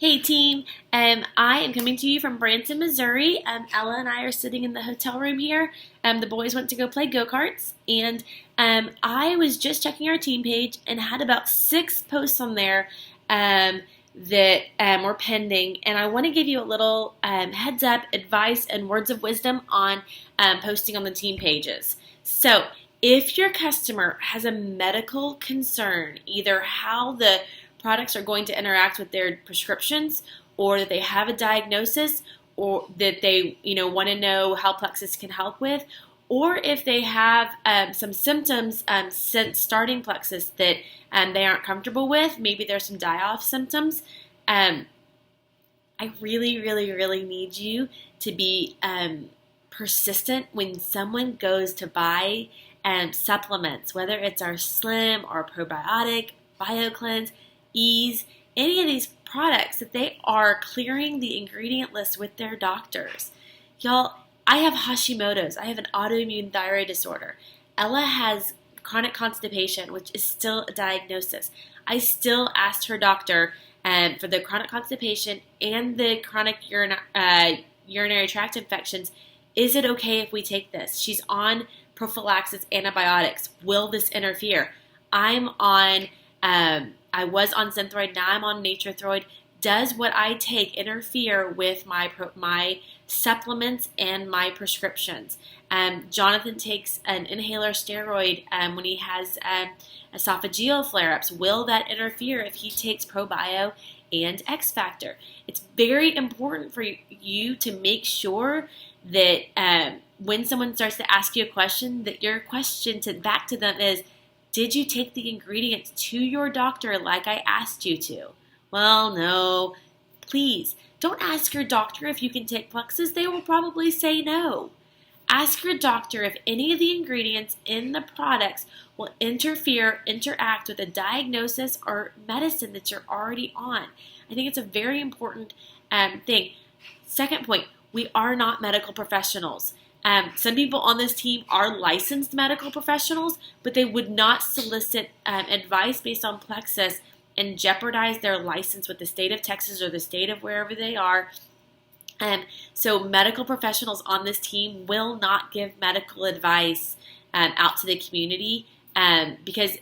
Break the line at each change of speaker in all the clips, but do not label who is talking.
Hey team, I am coming to you from Branson, Missouri. Ella and I are sitting in the hotel room here. The boys went to go play go-karts, and I was just checking our team page and had about 6 posts on there that were pending. And I want to give you a little heads up, advice, and words of wisdom on posting on the team pages. So, if your customer has a medical concern, either how the products are going to interact with their prescriptions, or that they have a diagnosis, or that they want to know how Plexus can help with, or if they have some symptoms since starting Plexus that they aren't comfortable with. Maybe there's some die-off symptoms. I really, really, really need you to be persistent when someone goes to buy supplements, whether it's our Slim or Probiotic, BioCleanse, Ease, any of these products, that they are clearing the ingredient list with their doctors. Y'all, I have Hashimoto's. I have an autoimmune thyroid disorder. Ella has chronic constipation, which is still a diagnosis. I still asked her doctor for the chronic constipation and the chronic urinary tract infections, is it okay if we take this? She's on prophylaxis antibiotics. Will this interfere? I was on Synthroid, now I'm on Nature-Throid. Does what I take interfere with my supplements and my prescriptions? Jonathan takes an inhaler steroid when he has esophageal flare-ups. Will that interfere if he takes ProBio and X Factor? It's very important for you to make sure that when someone starts to ask you a question, that your question back to them is, did you take the ingredients to your doctor like I asked you to? Well, no. Please, don't ask your doctor if you can take Plexus. They will probably say no. Ask your doctor if any of the ingredients in the products will interact with a diagnosis or medicine that you're already on. I think it's a very important thing. Second point, we are not medical professionals. Some people on this team are licensed medical professionals, but they would not solicit advice based on Plexus and jeopardize their license with the state of Texas or the state of wherever they are. So medical professionals on this team will not give medical advice out to the community because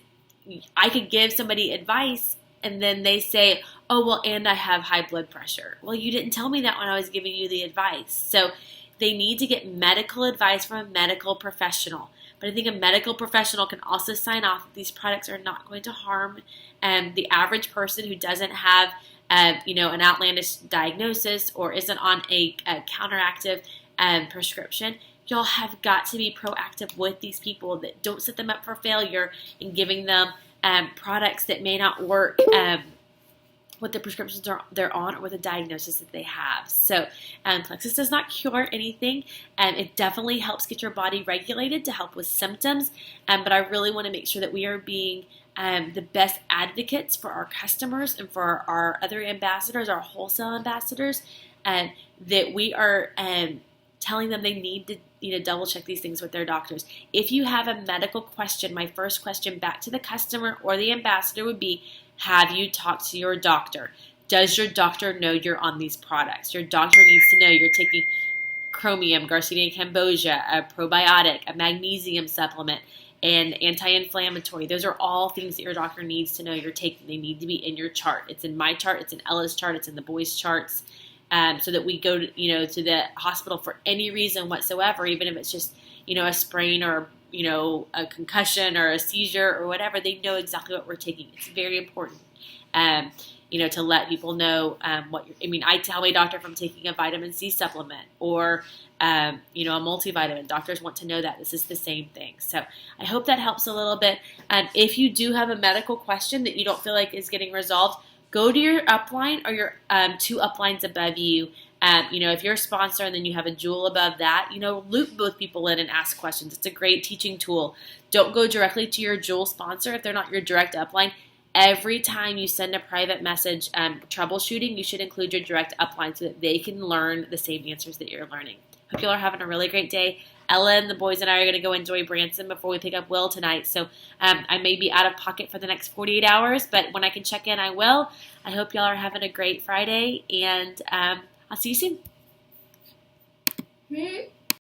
I could give somebody advice and then they say, oh, well, and I have high blood pressure. Well, you didn't tell me that when I was giving you the advice. So they need to get medical advice from a medical professional. But I think a medical professional can also sign off that these products are not going to harm the average person who doesn't have an outlandish diagnosis or isn't on a counteractive prescription. Y'all have got to be proactive with these people, that don't set them up for failure in giving them products that may not work what the prescriptions they're on or with a diagnosis that they have. So Plexus does not cure anything. It definitely helps get your body regulated to help with symptoms. But I really want to make sure that we are being the best advocates for our customers and for our other ambassadors, our wholesale ambassadors, that we are telling them they need to double check these things with their doctors. If you have a medical question, my first question back to the customer or the ambassador would be, have you talked to your doctor? Does your doctor know you're on these products? Your doctor needs to know you're taking chromium, Garcinia cambogia, a probiotic, a magnesium supplement, and anti-inflammatory. Those are all things that your doctor needs to know you're taking. They need to be in your chart. It's in my chart. It's in Ella's chart. It's in the boys' charts. So that we go to the hospital for any reason whatsoever, even if it's just a sprain or a concussion or a seizure or whatever, they know exactly what we're taking. It's very important, to let people know I tell my doctor if I'm taking a vitamin C supplement or, a multivitamin. Doctors want to know that this is the same thing. So I hope that helps a little bit. If you do have a medical question that you don't feel like is getting resolved, go to your upline or your 2 uplines above you. If you're a sponsor and then you have a jewel above that, loop both people in and ask questions. It's a great teaching tool. Don't go directly to your jewel sponsor if they're not your direct upline. Every time you send a private message troubleshooting, you should include your direct upline so that they can learn the same answers that you're learning. Hope y'all are having a really great day. Ella and the boys and I are going to go enjoy Branson before we pick up Will tonight. So I may be out of pocket for the next 48 hours, but when I can check in, I will. I hope y'all are having a great Friday, and I'll see you soon.